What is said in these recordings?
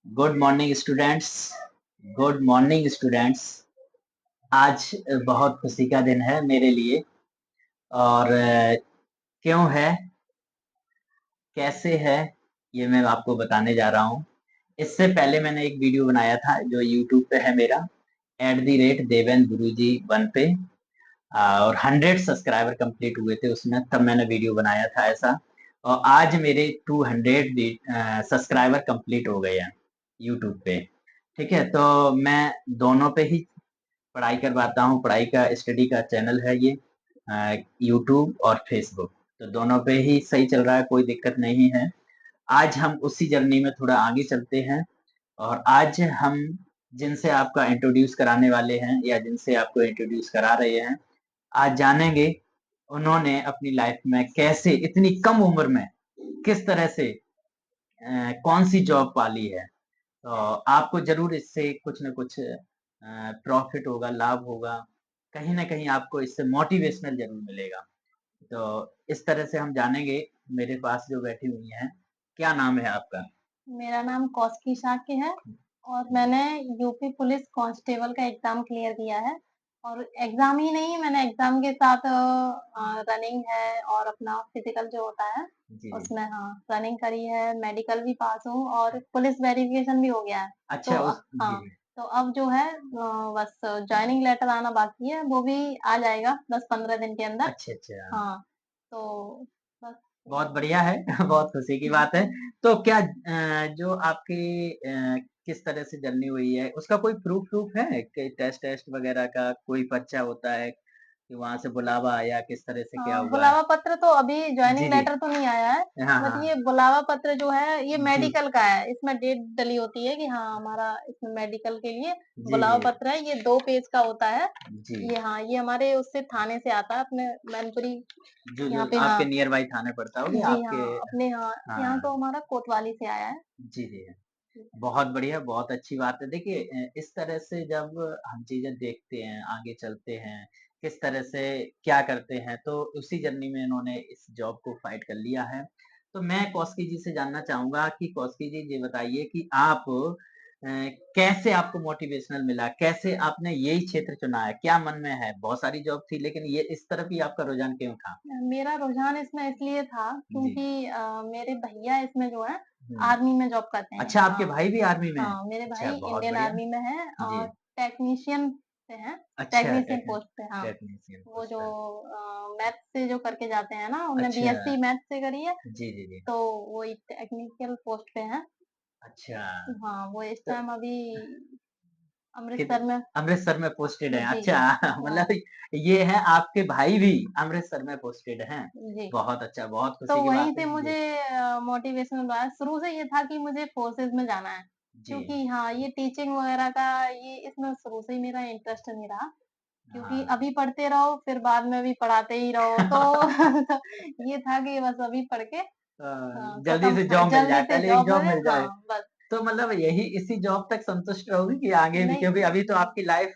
Good morning students. Good morning students. आज बहुत खुशी का दिन है मेरे लिए। और क्यों है, कैसे है, ये मैं आपको बताने जा रहा हूँ। इससे पहले मैंने एक वीडियो बनाया था जो यूट्यूब पे है मेरा, @देवेंद्र गुरुजी 1 पे। और 100 सब्सक्राइबर कंप्लीट हुए थे उसमें, तब मैंने वीडियो बनाया था ऐसा। और आज मेरे 200 सब्सक्राइबर कंप्लीट हो गए हैं यूट्यूब पे। ठीक है, तो मैं दोनों पे ही पढ़ाई करवाता हूँ। पढ़ाई का, स्टडी का चैनल है ये, यूट्यूब और फेसबुक। तो दोनों पे ही सही चल रहा है, कोई दिक्कत नहीं है। आज हम उसी जर्नी में थोड़ा आगे चलते हैं। और आज हम जिनसे आपका इंट्रोड्यूस कराने वाले हैं या जिनसे आपको इंट्रोड्यूस करा रहे हैं, आज जानेंगे उन्होंने अपनी लाइफ में कैसे इतनी कम उम्र में किस तरह से कौन सी जॉब पाली है। तो आपको ज़रूर इससे कुछ न कुछ प्रॉफ़िट होगा, लाभ होगा। कहीं न कहीं आपको इससे मोटिवेशनल ज़रूर मिलेगा। तो इस तरह से हम जानेंगे। मेरे पास जो बैठी हुई हैं, क्या नाम है आपका? मेरा नाम कौसकी शाक्य है और मैंने यूपी पुलिस कांस्टेबल का एग्ज़ाम क्लियर किया है और एग्ज़ाम ही नहीं, मैंने एग्ज़ाम के साथ रनिंग है और अपना फिज़िकल जो होता है, जी, जी। उसमें हाँ, रनिंग करी है, मेडिकल भी पास हूँ और पुलिस वेरिफ़िकेशन भी हो गया है। तो अच्छा उस जी, हाँ, जी। तो अब जो है बस जॉइनिंग लेटर आना बाकी है, वो भी आ जाएगा 10-15 दिन के अंदर। अच्छा, अच्छा। हाँ, तो बस बहुत बढ़िया है, बहुत खुशी की बात है। तो क्या जो आपकी किस तरह से जर्नी हुई है, उसका कोई प्रूफ़ है कि टेस्ट-वेस्ट वगैरह का कोई पर्चा होता है कि वहाँ से बुलावा आया, किस तरह से क्या हुआ है? बुलावा पत्र तो अभी जी, जॉइनिंग जी। लेटर तो नहीं आया है, हाँ, बट हाँ। ये बुलावा पत्र जो है ये जी। मेडिकल का है। इसमें डेट डली होती है कि हाँ, हमारा इसमें मेडिकल के लिए जी, बुलावा जी। पत्र है, ये 2 पेज का होता है। जी। ये हाँ, ये हमारे उससे थाने से आता है अपने मैनपुरी जो यहाँ पे आपके हाँ। नियर बाय थाना पड़ता होगा जी आपके। हाँ, अपने यहाँ यहाँ हाँ। तो हमारा कोतवाली से आया है। जी, जी। बहुत बढ़िया, बहुत अच्छी बात है। देखिए इस तरह से जब हम चीज़ें देखते हैं, आगे चलते हैं, किस तरह से क्या करते हैं, तो उसी जर्नी में इन्होंने इस जॉब को फाइट कर लिया है। तो मैं कौशकी जी से जानना चाहूँगा कि कौशकी जी ये बताइए कि आप कैसे आपको मोटिवेशनल मिला? कैसे आपने यही क्षेत्र चुना है? क्या मन में है? बहुत सारी जॉब थी लेकिन ये इस तरफ ही आपका रुझान क्यों था? मेरा रुझान इसमें इसलिए था जी। क्योंकि मेरे भैया इसमें जो है हुँ। आर्मी में जॉब करते हैं। अच्छा, आपके हाँ। भाई भी आर्मी में हैं? हाँ, मेरे अच्छा, भाई बहुत इंडियन बढ़िया। आर्मी में हैं जी। और टेक्नीशियन पे हैं, अच्छा, टेक्नीशियन पोस्ट पे हाँ। टेक्नीशियन वो पोस्ट जो पे। मैथ्स से जो करके जाते हैं ना, उन्होंने अच्छा। बीएससी मैथ्स से करी है, जी, जी, जी। तो वो एक टेक्निकल पोस्ट पे हैं। अच्छा, हाँ, वो इस तो टाइम अभी कित अमृतसर में अमृतसर में पोस्टेड हैं। जी, अच्छा हाँ, मतलब ये है आपके भाई भी अमृतसर में पोस्टेड हैं। जी। बहुत अच्छा, बहुत तो खुशी की वहीं बात है। से मुझे जी, मोटिवेशन मिला। शुरू से ये था कि मुझे फोर्सेज़ में जाना है, जी। क्योंकि हाँ, ये टीचिंग वगैरह का ये इसमें शुरू से ही मेरा इंटरेस्ट नहीं रहा, क्योंकि हाँ। अभी पढ़ते रहो, फिर बाद में भी पढ़ाते ही रहो, तो तो ये था कि बस अभी पढ़ के जल्दी खत्म से हाँ, जॉब मिल जल्दी जाए, से पहले एक जॉब जॉब मिले मिल जाए। हाँ, बस। तो मतलब यही इसी जॉब तक संतुष्ट रहोगे कि आगे भी, नहीं क्योंकि अभी तो आपकी लाइफ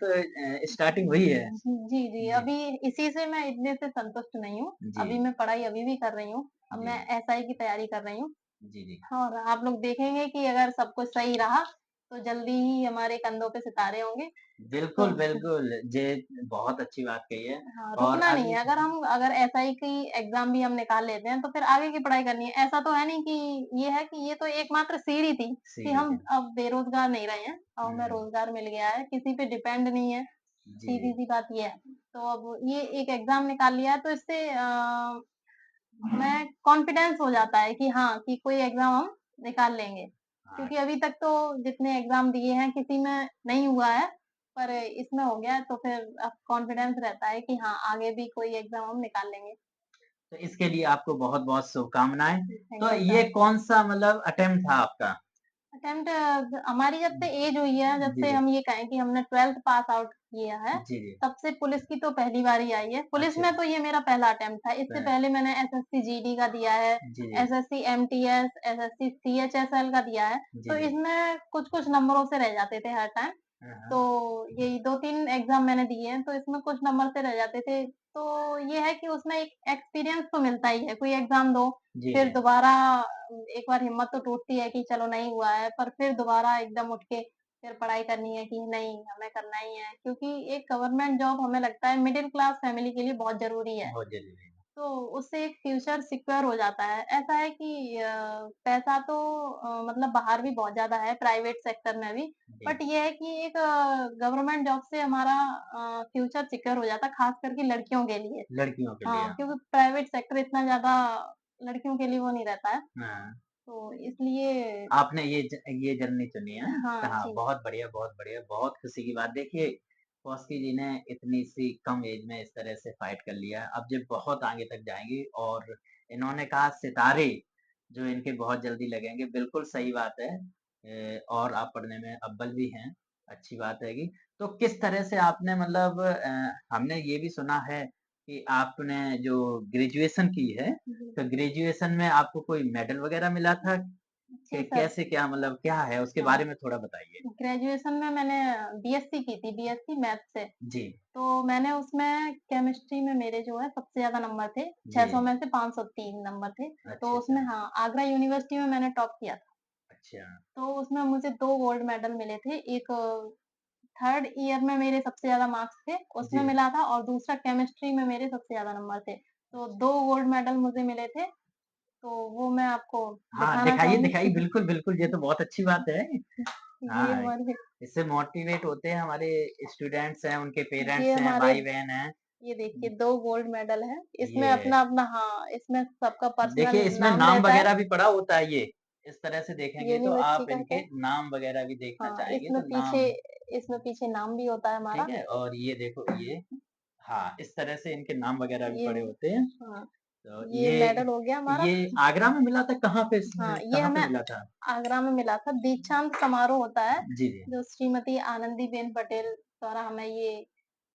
स्टार्टिंग हुई है। जी, जी, जी, अभी इसी से मैं इतने से संतुष्ट नहीं हूँ। जी, अभी मैं पढ़ाई अभी भी कर रही हूँ। अब जी, मैं एसआई की तैयारी कर रही हूँ। जी, जी। और आप लोग देखेंगे कि अगर सब कुछ सही रहा, तो जल्दी ही हमारे कंधों पे सितारे होंगे। तो बिल्कुल, बिल्कुल। ये बहुत अच्छी बात कही है। हाँ, और रुकना नहीं अभी है। अगर एसआई की एग्ज़ाम भी हम निकाल लेते हैं, तो फिर आगे की पढ़ाई करनी है। ऐसा तो है नहीं कि ये है कि ये तो एकमात्र सीढ़ी थी कि सीढ़ी हम पे। अब बेरोज़गार नहीं रहे हैं। अब हमें हुँ। रोज़गार मिल गया है, किसी पे डिपेंड नहीं है, जी, जी। सीधी-सी बात ये है। तो अब ये एक एग्ज़ाम निकाल लिया है, तो इससे मैं कॉन्फिडेंस हो जाता है कि हाँ, कि कोई एग्ज़ाम हम निकाल लेंगे। हाँ। क्योंकि अभी तक तो जितने एग्ज़ाम दिए हैं, किसी में नहीं हुआ है, पर इसमें हो गया है, तो फिर अब कॉन्फिडेंस रहता है कि हाँ, आगे भी कोई एग्ज़ाम हम निकाल लेंगे। तो इसके लिए आपको बहुत-बहुत शुभकामनाएँ। थैंक तो यू ये सर। कौन-सा मतलब अटेम्प्ट था आपका? अटेम्प्ट हमारी जब से एज हुई है, जब जी, से जी। हम ये कहें कि हमने 12th पास आउट किया है, जी, जी। तब से पुलिस की तो पहली बारी आई है। पुलिस अच्छा। में तो ये मेरा पहला अटेम्प्ट था। इससे प पहले मैंने एसएससी जीडी का दिया है, जी, जी। एसएससी एमटीएस, एसएससी सीएचएसएल का दिया है। जी, तो जी। इसमें कुछ-कुछ नंबरों से रह जाते थे हर टाइम। हाँ, तो हाँ। यही 2-3 एग्ज़ाम मैंने दिए हैं, तो इसमें कुछ नंबर से रह जाते थे। तो ये है कि उसमें एक एक्सपीरियंस तो मिलता ही है, कोई एग्ज़ाम दो, जी, फिर जी। दोबारा एक बार हिम्मत तो टूटती है कि चलो नहीं हुआ है, पर फिर दोबारा एकदम उठ के फिर पढ़ाई करनी है कि नहीं हमें करना ही है, क्योंकि एक गवर्नमेंट जॉब हमें लगता है मिडिल क्लास फैमिली के लिए बहुत ज़रूरी है। बहुत ज़रूरी है। तो उससे एक फ्यूचर सिक्योर हो जाता है। ऐसा है कि पैसा तो मतलब बाहर भी बहुत ज़्यादा है, प्राइवेट सेक्टर में भी, जी, बट ये है कि एक गवर्नमेंट जॉब से हमारा फ्यूचर सिक्योर हो जाता है, खास करके लड़कियों के लिए। लड़कियों के लिए हाँ, हाँ। क्योंकि प्राइवेट सेक्टर इतना ज़्यादा लड़कियों के लिए वो नहीं रहता है, हाँ। तो इसलिए आपने ये जर्नी चुनी है? हाँ हाँ, जी। बहुत बढ़िया, बहुत बढ़िया, बहुत खुशी की बात। देखिए, कौस्की जी ने इतनी सी कम एज में इस तरह से फाइट कर लिया, अब ये बहुत आगे तक जाएँगी और इन्होंने कहा सितारे जो इनके बहुत जल्दी लगेंगे, बिल्कुल सही बात है। और आप पढ़ने में अव्वल भी हैं, अच्छी बात हैगी। तो किस तरह से आपने मतलब हमने ये भी सुना है कि आपने जो ग्रेजुएशन की है, जी, तो ग्रेजुएशन में आपको कोई मेडल वगैरह मिला था? जी सर। कैसे क्या मतलब क्या है उसके हाँ, बारे में थोड़ा बताइए? ग्रेजुएशन में मैंने बीएससी की थी, बीएससी मैथ से। जी, तो मैंने उसमें केमिस्ट्री में मेरे जो है सबसे ज़्यादा नंबर थे, जी। 600 में से 503 नंबर थे। तो अच्छा, उसमें अच्छा, हाँ, आगरा यूनिवर्सिटी में मैंने टॉप किया था। अच्छा। तो उसमें मुझे 2 गोल्ड मेडल मिले थे, एक 3rd ईयर में मेरे सबसे ज़्यादा मार्क्स थे, उसमें जी, मिला था और दूसरा केमिस्ट्री में मेरे सबसे ज़्यादा नंबर थे। तो अच्छा। 2 गोल्ड मेडल मुझे मिले थे, तो वो मैं आपको हाँ, दिखाना दिखाइए, दिखाइए, चाहूँगी। बिल्कुल, बिल्कुल, ये तो बहुत अच्छी बात है। ये हाँ, हमारे इससे मोटिवेट होते हैं हमारे स्टूडेंट्स हैं, उनके ये पेरेंट्स हैं, हमारे भाई-बहन हैं। ये देखिए 2 गोल्ड मेडल हैं। इसमें ये अपना-अपना हाँ, इसमें सबका पर्सनल देखिए इसमें नाम नाम रहता है, वगैरह भी पड़ा होता है ये। इस तरह से देखेंगे तो यूनिवर्सिटी आप का इनके है। नाम वगैरह भी देखना हाँ, चाहेंगे तो इसमें पीछे नाम भी होता है हमारा। ठीक है? और ये देखो ये हाँ, इस तरह से इनके नाम वगैरह भी ये पड़े होते हैं। हाँ, तो ये मेडल हो गया हमारा। ये आगरा में मिला था हाँ, ये कहाँ पे हमें मिला था? आगरा में मिला था। दीक्षांत समारोह होता है, जी, जी। जो श्रीमती आनंदीबेन पटेल द्वारा हमें ये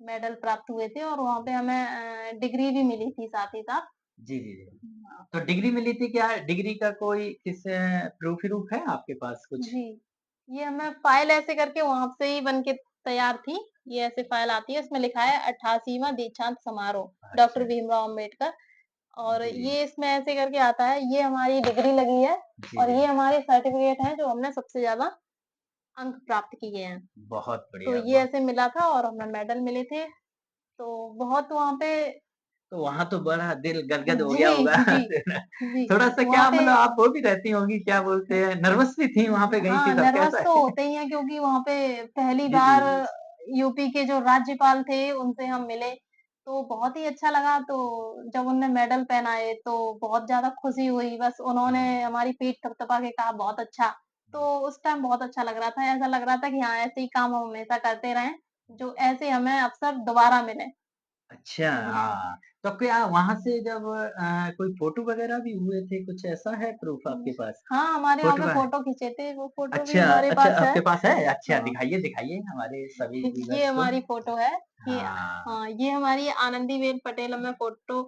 मेडल प्राप्त हुए थे और वहाँ पे हमें डिग्री भी मिली थी साथ ही साथ। जी, जी, जी। हाँ, तो डिग्री मिली थी क्या? डिग्री का कोई किससे प्रूफ है आपके पास कुछ? जी। ये हमें फ़ाइल ऐसे करके वहाँ से ही बन के तैयार थी। ये ऐसे फ़ाइल आती है, इसमें लिखा है 88वाँ दीक्षांत समारोह, डॉक्टर अच्छा। भीमराव अम्बेडकर। और जी, जी। ये इसमें ऐसे करके आता है, ये हमारी डिग्री लगी है जी, और जी। ये हमारे सर्टिफ़िकेट हैं जो हमने सबसे ज़्यादा अंक प्राप्त किए हैं। बहुत तो बढ़िया, ये ऐसे मिला था और हमें मेडल मिले थे, तो बहुत वहाँ पे तो वहाँ तो बड़ा दिल गदगद हो गया जी, होगा। जी, जी। थोड़ा-सा वहाँ क्या पे मतलब आप वो भी रहती होंगी, क्या बोलते हैं, नर्वस भी थी वहाँ पे गई हाँ, थी तब नर्वस कैसा तो है? होते ही हैं क्योंकि वहाँ पे पहली जी, जी। बार यूपी के जो राज्यपाल थे, उनसे हम मिले, तो बहुत ही अच्छा लगा। तो जब उन्होंने मेडल पहनाए, तो बहुत ज़्यादा खुशी हुई। बस उन्होंने हुँ, हमारी पीठ थपथपा के कहा, "बहुत अच्छा।" हुँ। तो उस टाइम बहुत अच्छा लग रहा था। ऐसा लग रहा था कि हाँ, ऐसे ही काम हम हमेशा करते रहें, जो ऐसे हमें अवसर दोबारा मिले। अच्छा, हाँ। हाँ। तो क्या वहाँ से जब कोई फ़ोटो वगैरह भी हुए थे, कुछ ऐसा है प्रूफ़ हुँ। आपके पास? हाँ, हमारे वहाँ फ़ोटो पे है? फ़ोटो खींचे थे, वो फ़ोटो भी अच्छा, हमारे अच्छा पास है। आपके पास है? अच्छा हाँ। दिखाइए, दिखाइए हमारे सभी ये व्यूअर्स को। हमारी फ़ोटो है कि हाँ, हाँ, ये हमारी आनंदीबेन पटेल हमें फ़ोटो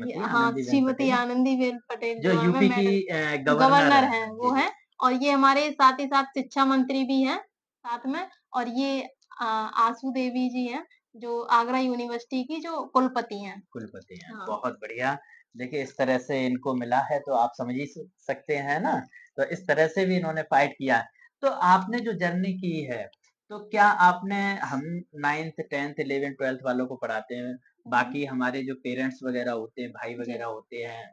ये श्रीमती हाँ, आनंदीबेन श्रीमती पटेल, आनंदीबेन पटेल जो जो हमें यूपी की मेडल गवर्नर गवर्नर हैं। हैं, जी, वो जी, हैं और ये हमारे साथ ही साथ शिक्षा मंत्री भी हैं, साथ में और ये आशु देवी जी हैं, जो आगरा यूनिवर्सिटी की जो कुलपति हैं। कुलपति हैं। हाँ। बहुत बढ़िया। देखिए इस तरह से इनको मिला है तो आप समझ ही सकते हैं ना? तो इस तरह से भी इन्होंने फाइट किया है। तो आपने जो जर्नी की है, तो क्या आपने हम 9th 10th 11th 12th वालों को पढ़ाते हैं, हुँ, बाकी हमारे जो पेरेंट्स वगैरह होते हैं, भाई जी। वगैरह होते हैं,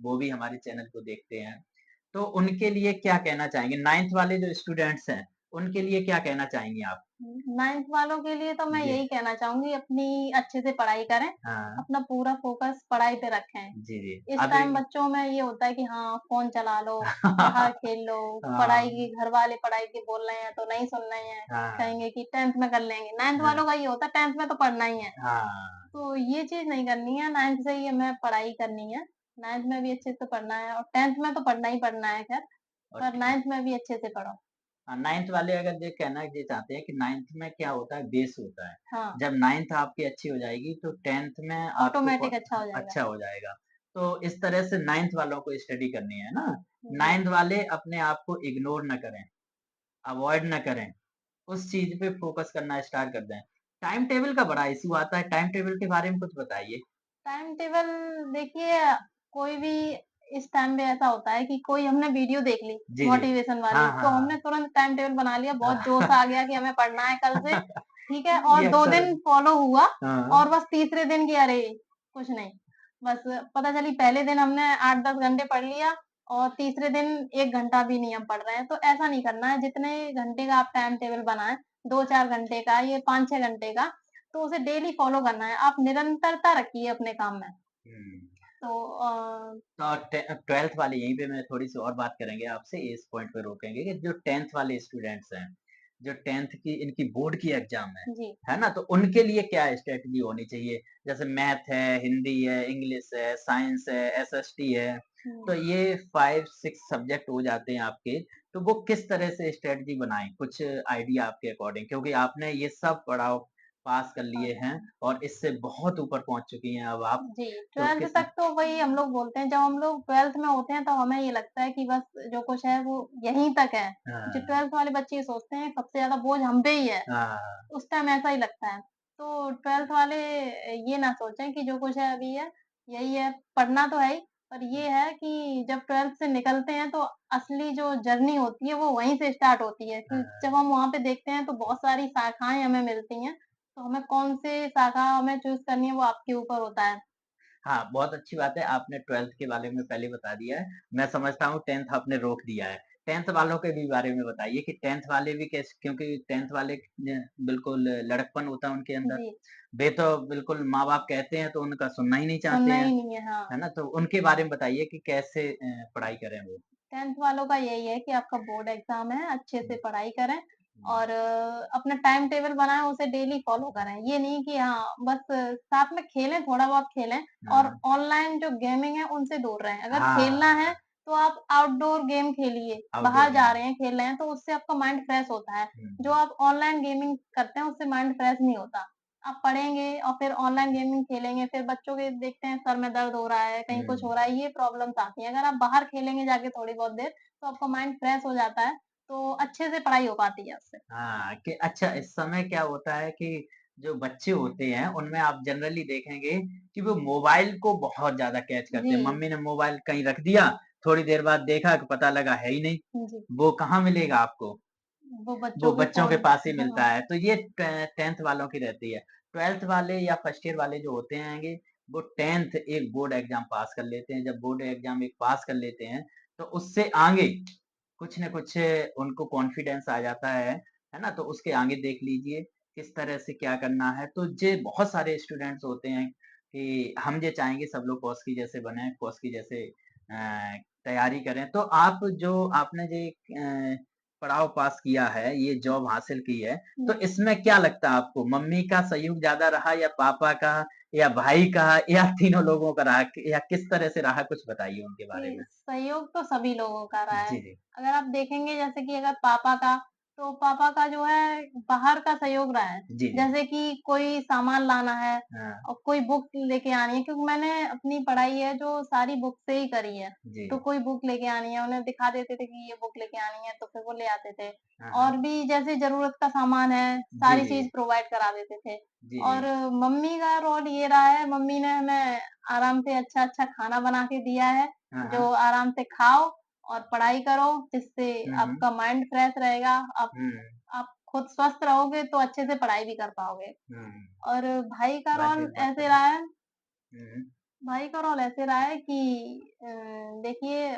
वो भी हमारे चैनल को देखते हैं। तो उनके लिए क्या कहना चाहेंगे? 9th वाले जो स्टूडेंट्स हैं, उनके लिए क्या कहना चाहेंगी आप? 9th वालों के लिए तो मैं जी। यही कहना चाहूँगी अपनी अच्छे से पढ़ाई करें, हाँ। अपना पूरा फ़ोकस पढ़ाई पे रखें। जी, जी। इस अब टाइम बच्चों में ये होता है कि हाँ, फ़ोन चला लो, बाहर खेल लो, पढ़ाई हाँ, की घरवाले पढ़ाई की बोल रहे हैं तो नहीं सुन रहे हैं, हाँ, कहेंगे कि 10th में कर लेंगे। 9th हाँ, वालों का ये होता है 10th में तो पढ़ना ही है। हाँ, तो ये चीज़ नहीं करनी है, 9th से ही हमें पढ़ाई करनी है। 9th में भी अच्छे से पढ़ना है और 10th में तो पढ़ना ही पढ़ना है खैर, और पर 9th में भी अच्छे से पढ़ो। 9th वाले अगर ये कहना ये चाहते हैं कि 9th में क्या होता है बेस होता है। हाँ, जब 9th आपकी अच्छी हो जाएगी तो 10th में आपको ऑटोमैटिक अच्छा हो जाएगा। अच्छा हो जाएगा। तो इस तरह से 9th वालों को स्टडी करनी है ना? जी। 9th वाले अपने आप को इग्नोर ना करें, अवॉइड ना करें, उस चीज़ पे फ़ोकस करना स्टार्ट कर दें। टाइम टेबल का बड़ा इश्यू आता है, टाइम टेबल के बारे में कुछ बताइए? टाइम टेबल देखिए, कोई भी इस टाइम पे ऐसा होता है कि कोई हमने वीडियो देख ली जी, जी। मोटिवेशन वाली, हाँ, तो हमने हाँ, तुरंत टाइम टेबल बना लिया, बहुत जोश आ हाँ। गया कि हमें पढ़ना है कल से, ठीक है? और ये 2 अक्सर दिन फॉलो हुआ हाँ। और बस तीसरे दिन की अरे! कुछ नहीं। बस पता चली पहले दिन हमने 8-10 घंटे पढ़ लिया और तीसरे दिन 1 घंटा भी नहीं हम पढ़ रहे हैं, तो ऐसा नहीं करना है। जितने घंटे का आप टाइम टेबल बनाएँ, 2-4 घंटे का, ये 5-6 घंटे का, तो उसे डेली फॉलो करना है। आप निरंतरता रखिए अपने काम में। हुँ। तो तो 12th वाले यहीं पे मैं थोड़ी-सी और बात करेंगे आपसे, इस पॉइंट पे रोकेंगे कि जो 10th वाले स्टूडेंट्स हैं, जो 10th की इनकी बोर्ड की एग्ज़ाम जी। है ना? तो उनके लिए क्या स्ट्रैटेजी होनी चाहिए? जैसे मैथ है, हिंदी है, इंग्लिश है, साइंस है, एसएसटी है, तो हुँ। ये 5-6 सब्जेक्ट हो जाते हैं आपके, तो वो किस तरह से स्ट्रैटेजी बनाएँ? कुछ आइडिया आपके अकॉर्डिंग क्योंकि आपने ये सब पड़ाव पास कर लिए हैं अच्छा। और इससे बहुत ऊपर पहुँच चुकी हैं अब आप, जी, तो 12th किस तक तो वही हम लोग बोलते हैं, जब हम लोग 12th में होते हैं, तो हमें ये लगता है कि बस जो कुछ है वो यहीं तक है। जो हाँ। 12th वाले बच्चे ये सोचते हैं सबसे ज़्यादा बोझ हम पे ही है, हाँ, उस टाइम ऐसा ही लगता है। तो 12th वाले ये ना सोचें कि जो कुछ है अभी है, यही है, पढ़ना तो है ही, पर ये है कि जब 12th से निकलते हैं तो असली जो जर्नी होती है वो वहीं से स्टार्ट होती है। कि हाँ, जब हम वहाँ पे देखते हैं तो बहुत सारी शाखाएँ हमें मिलती हैं, तो हमें कौन से शाखा हमें चूज़ करनी है वो आपके ऊपर होता है। हाँ, बहुत अच्छी बात है, आपने 12th के बारे में पहले बता दिया है। मैं समझता हूँ 10th आपने रोक दिया है। 10th वालों के भी बारे में बताइए कि 10th वाले भी कैसे क्योंकि 10th वाले बिल्कुल लड़कपन होता है उनके अंदर। जी, वे तो बिल्कुल माँ-बाप कहते हैं तो उनका सुनना ही नहीं चाहते सुनना हैं, ही नहीं है, हाँ। है ना? तो उनके बारे में बताइए कि कैसे पढ़ाई करें वो? 10th वालों का यही है कि आपका बोर्ड एग्ज़ाम है, अच्छे से हुँ, पढ़ाई करें हुँ, और अपना टाइम टेबल बनाएँ, उसे डेली फ़ॉलो करें। ये नहीं कि हाँ, बस साथ में खेलें, थोड़ा बहुत खेलें और हाँ, ऑनलाइन जो गेमिंग है, उनसे दूर रहें। अगर खेलना हाँ, है, तो आप आउटडोर गेम खेलिए, आउटडोर बाहर जा गेम। रहे हैं, खेल रहे हैं, तो उससे आपका माइंड फ्रेश होता है। हुँ, जो हुँ, आप ऑनलाइन गेमिंग करते हैं, उससे माइंड फ्रेश नहीं होता। आप पढ़ेंगे और फिर ऑनलाइन गेमिंग खेलेंगे, फिर बच्चों के देखते हैं सर में दर्द हो रहा है, कहीं कुछ हो हुँ। रहा है, ये प्रॉब्लम्स आती हैं। अगर आप बाहर खेलेंगे जाके थोड़ी बहुत देर, तो आपका माइंड फ्रेश हो जाता है, तो अच्छे से पढ़ाई हो पाती है उससे। हाँ, कि अच्छा इस समय क्या होता है कि जो बच्चे होते हैं, उनमें आप जनरली देखेंगे कि वो मोबाइल को बहुत ज़्यादा कैच करते जी, हैं। मम्मी ने मोबाइल कहीं रख दिया, थोड़ी देर बाद देखा कि पता लगा है ही नहीं। जी, वो कहाँ मिलेगा आपको? वो वो बच्चों के बच्चों के फ़ोन पास ही हाँ, मिलता है। तो ये 10th वालों की रहती है। 12th वाले या फर्स्ट ईयर वाले जो होते हैंगे, वो 10th एक बोर्ड एग्ज़ाम पास कर लेते हैं। जब बोर्ड एग्ज़ाम एक पास कर लेते हैं, तो उससे आगे कुछ न कुछ उनको कॉन्फिडेंस आ जाता है ना? तो उसके आगे देख लीजिए किस तरह से क्या करना है। तो जे बहुत सारे स्टूडेंट्स होते हैं कि हम ये चाहेंगे सब लोग कॉस की जैसे बने, कॉस की जैसे तैयारी करें। तो आप जो आपने जो पड़ाव पास किया है, ये जॉब हासिल की है, तो जी। इसमें क्या लगता है आपको मम्मी का सहयोग ज़्यादा रहा या पापा का या भाई का या तीनों लोगों का रहा या किस तरह से रहा कुछ बताइए उनके बारे जी, में? सहयोग तो सभी लोगों का रहा है। जी, जी। अगर आप देखेंगे जैसे कि अगर पापा का, तो पापा का जो है बाहर का सहयोग रहा है। जी, जी। जैसे कि कोई सामान लाना है हाँ, और कोई बुक लेके आनी है क्योंकि मैंने अपनी पढ़ाई है जो सारी बुक से ही करी है। जी। तो कोई बुक लेके आनी है, उन्हें दिखा देते थे कि ये बुक लेके आनी है तो फिर वो ले आते थे। हाँ, और हाँ। भी जैसे ज़रूरत का सामान है, जी, सारी चीज़ जी। प्रोवाइड करा देते थे। जी, और जी। मम्मी का रोल ये रहा है, मम्मी ने हमें आराम से अच्छा-अच्छा खाना बना के दिया है। हाँ, जो हाँ। आराम से खाओ और पढ़ाई करो, जिससे हुँ, हुँ। आपका माइंड फ्रेश रहेगा। हुँ, आप खुद स्वस्थ रहोगे तो अच्छे से पढ़ाई भी कर पाओगे। हुँ। और भाई का राज्य रोल में बात ऐसे करें। रहा है हुँ, हुँ। भाई का रोल ऐसे रहा है कि अ, देखिए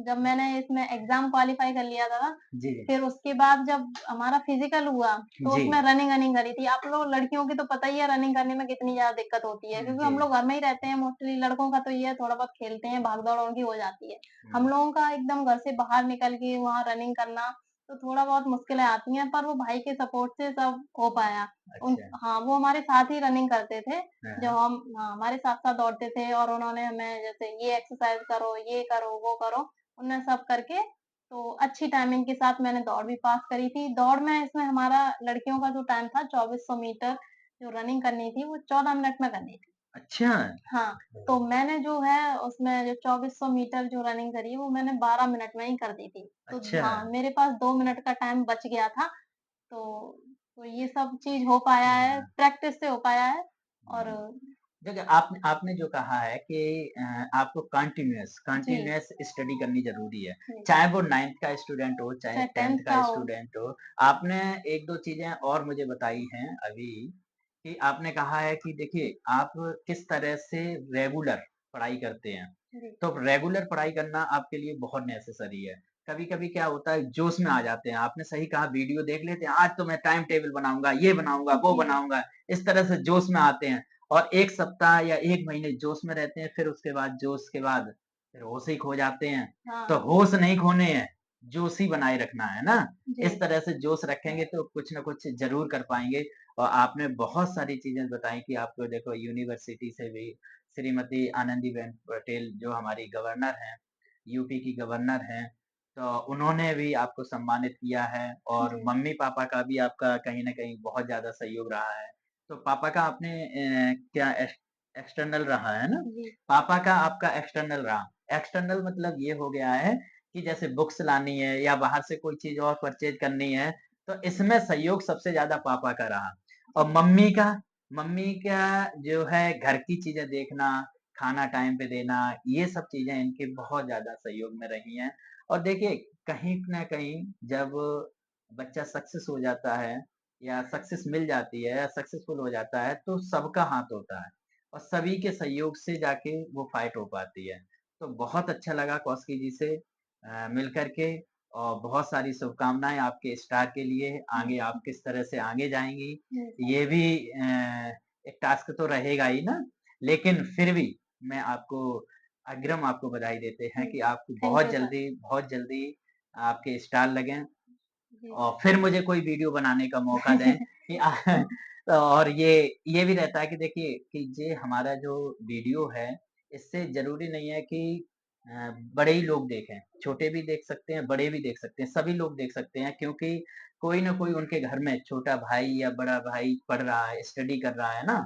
जब मैंने इसमें एग्ज़ाम क्वालीफाई कर लिया था ना, जी, जी। फिर उसके बाद जब हमारा फिज़िकल हुआ, तो जी। उसमें रनिंग-वनिंग करी थी। आप लोग लड़कियों की तो पता ही है रनिंग करने में कितनी ज़्यादा दिक्कत होती है, क्योंकि जी। हम लोग घर में ही रहते हैं मोस्टली लड़कों का तो ये है थोड़ा बहुत खेलते हैं, भाग-दौड़ उनकी हो जाती है। हम हुँ। लोगों का एकदम घर से बाहर निकल के वहाँ रनिंग करना, तो थोड़ा बहुत मुश्किलें आती हैं, पर वो भाई के सपोर्ट से सब हो पाया। अच्छा। हाँ, वो हमारे साथ ही रनिंग करते थे। हाँ, जब हाँ। हम हाँ, हमारे साथ-साथ दौड़ते थे और उन्होंने हमें जैसे ये एक्सरसाइज़ करो, ये करो, वो करो, उन्होंने सब करके तो अच्छी टाइमिंग के साथ मैंने दौड़ भी पास करी थी। दौड़ में इसमें हमारा लड़कियों का जो टाइम था 2400 मीटर जो रनिंग करनी थी, वो 14 मिनट में करनी थी। अच्छा! हाँ, तो मैंने जो है उसमें जो 2400 मीटर जो रनिंग करी, वो मैंने 12 मिनट में ही कर दी थी। तो अच्छा। हाँ, मेरे पास 2 मिनट का टाइम बच गया था, तो तो ये सब चीज़ हो पाया है, हाँ। प्रैक्टिस से हो पाया है और हुँ। देखिए, आपने आपने जो कहा है कि आपको कंटीन्यूअस जी, कंटीन्यूअस स्टडी करनी ज़रूरी है। जी, चाहे वो 9th का स्टूडेंट हो, चाहे चाहे 10th 10th का का हो। स्टूडेंट हो। आपने 1-2 चीज़ें और मुझे बताई हैं अभी, कि आपने कहा है कि देखिए, आप किस तरह से रेगुलर पढ़ाई करते हैं। जी, तो रेगुलर पढ़ाई करना आपके लिए बहुत नेसेसरी है। कभी-कभी क्या होता है, जोश में आ जाते हैं। आपने सही कहा, वीडियो देख लेते हैं, आज तो मैं टाइम टेबल बनाऊँगा, ये बनाऊँगा, वो जी, बनाऊँगा। इस तरह से जोश में आते हैं और 1 सप्ताह या 1 महीने जोश में रहते हैं, फिर उसके बाद जोश के बाद फिर होश ही खो जाते हैं। तो हाँ, होश नहीं खोने हैं, जोश ही बनाए रखना है ना? इस जी, तरह से जोश रखेंगे तो कुछ न कुछ ज़रूर कर पाएँगे। और आपने बहुत सारी चीज़ें बताई कि आपको देखो, यूनिवर्सिटी से भी श्रीमती आनंदीबेन पटेल जो हमारी गवर्नर हैं, यूपी की गवर्नर हैं, तो उन्होंने भी आपको सम्मानित किया है और जी, मम्मी-पापा का भी आपका कहीं न कहीं बहुत ज़्यादा सहयोग रहा है। तो पापा का आपने क्या एक्सटर्नल रहा है ना? जी, पापा का आपका एक्सटर्नल रहा। एक्सटर्नल मतलब ये हो गया है कि जैसे बुक्स लानी है या बाहर से कोई चीज़ और परचेज़ करनी है, तो इसमें सहयोग सबसे ज़्यादा पापा का रहा। और जी, मम्मी का जो है घर की चीज़ें देखना, खाना टाइम पे देना, ये सब चीज़ें इनके बहुत ज़्यादा सहयोग में रही हैं। और देखिए, कहीं न कहीं जब बच्चा सक्सेस हो जाता है या सक्सेस मिल जाती है या सक्सेसफुल हो जाता है, तो सबका हाथ होता है और सभी के सहयोग से जाके वो फाइट हो पाती है। तो बहुत अच्छा लगा कौशकी जी से मिल कर के, और बहुत सारी शुभकामनाएँ आपके स्टार के लिए। आगे आप जी, किस तरह से आगे जाएँगी, जी, ये भी एक टास्क तो रहेगा ही ना, लेकिन फिर भी मैं आपको अग्रिम आपको बधाई देते हैं जी, कि आपको थैंक यू सर। बहुत जल्दी आपके स्टार लगें जी। और फिर मुझे कोई वीडियो बनाने का मौका दें कि और ये भी रहता है कि देखिए कि ये हमारा जो वीडियो है, इससे ज़रूरी नहीं है कि बड़े ही लोग देखें, छोटे भी देख सकते हैं, बड़े भी देख सकते हैं, सभी लोग देख सकते हैं, क्योंकि कोई न कोई उनके घर में छोटा भाई या बड़ा भाई पढ़ रहा है, स्टडी कर रहा है ना।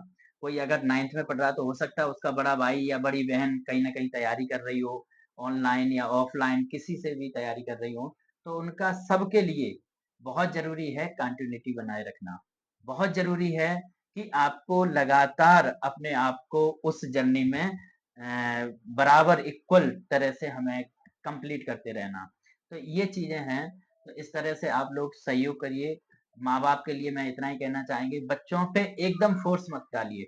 कोई अगर 9th में पढ़ रहा है तो हो सकता है उसका बड़ा भाई या बड़ी बहन कहीं न कहीं तैयारी कर रही हो, ऑनलाइन या ऑफलाइन किसी से भी तैयारी कर रही हो, तो उनका सबके लिए बहुत ज़रूरी है कंटिन्यूटी बनाए रखना। बहुत ज़रूरी है कि आपको लगातार अपने आप को उस जर्नी में बराबर इक्वल तरह से हमें कंप्लीट करते रहना। तो ये चीज़ें हैं, तो इस तरह से आप लोग सहयोग करिए। माँ-बाप के लिए मैं इतना ही कहना चाहेंगे, बच्चों पे एकदम फ़ोर्स मत डालिए,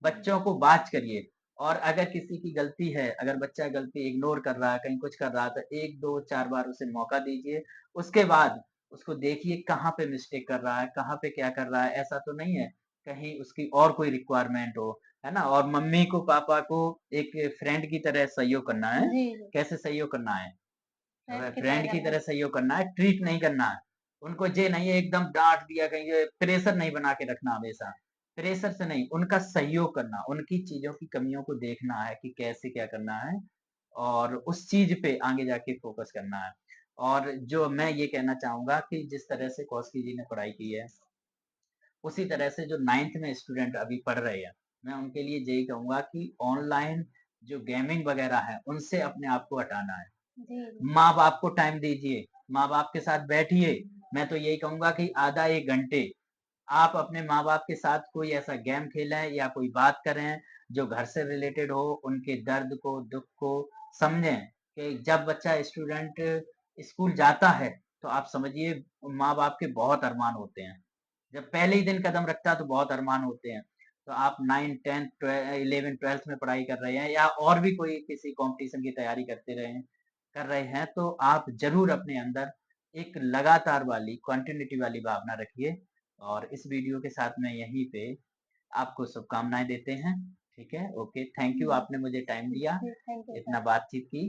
बच्चों को बात करिए। और अगर किसी की गलती है, अगर बच्चा गलती इग्नोर कर रहा है, कहीं कुछ कर रहा है, तो 1, 2, 4 बार उसे मौका दीजिए। उसके बाद उसको देखिए कहाँ पे मिस्टेक कर रहा है, कहाँ पे क्या कर रहा है, ऐसा तो नहीं है, कहीं उसकी और कोई रिक्वायरमेंट हो, है ना? और मम्मी को, पापा को एक फ्रेंड की तरह सहयोग करना है। जी, जी, कैसे सहयोग करना है? फ्रेंड की तरह फ्रेंड की करना है। तरह सहयोग करना है, ट्रीट नहीं करना है। उनको ये नहीं है एकदम डाँट दिया, कहीं ये प्रेशर नहीं बना के रखना हमेशा। प्रेशर से नहीं, उनका सहयोग करना, उनकी चीज़ों की कमियों को देखना है कि कैसे क्या करना है और उस चीज़ पे आगे जाके फ़ोकस करना है। और जो मैं ये कहना चाहूँगा कि जिस तरह से कौशकी जी ने पढ़ाई की है, उसी तरह से जो 9th में स्टूडेंट अभी पढ़ रहे हैं, मैं उनके लिए यही कहूँगा कि ऑनलाइन जो गेमिंग वग़ैरह है, उनसे अपने आप को हटाना है। जी, जी, माँ-बाप को टाइम दीजिए, माँ-बाप के साथ बैठिए। मैं तो यही कहूँगा कि आधा 1 घंटे आप अपने माँ-बाप के साथ कोई ऐसा गेम खेलें या कोई बात करें, जो घर से रिलेटेड हो, उनके दर्द को, दुःख को समझें कि जब बच्चा स्टूडेंट स्कूल जाता है, तो आप समझिए माँ-बाप के बहुत अरमान होते हैं। जब पहले ही दिन कदम रखता है तो बहुत अरमान होते हैं। तो आप 9, 10, 11, 12th में पढ़ाई कर रहे हैं या और भी कोई किसी कॉम्पिटिशन की तैयारी कर रहे हैं, तो आप ज़रूर अपने अंदर एक लगातार वाली, कंटिन्यूटी वाली भावना रखिए। और इस वीडियो के साथ मैं यहीं पे आपको शुभकामनाएँ देते हैं। ठीक है? ओके, थैंक यू, जी, आपने मुझे टाइम दिया, जी, थैंक यू इतना सर। बातचीत की।